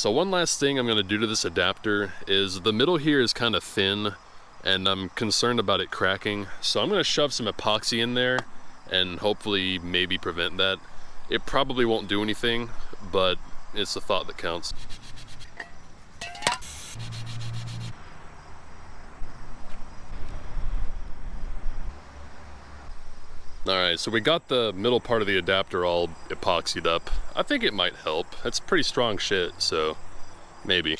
So one last thing I'm gonna do to this adapter is the middle here is kind of thin and I'm concerned about it cracking. So I'm gonna shove some epoxy in there and hopefully maybe prevent that. It probably won't do anything, but it's the thought that counts. Alright, so we got the middle part of the adapter all epoxied up. I think it might help. It's pretty strong shit, so maybe.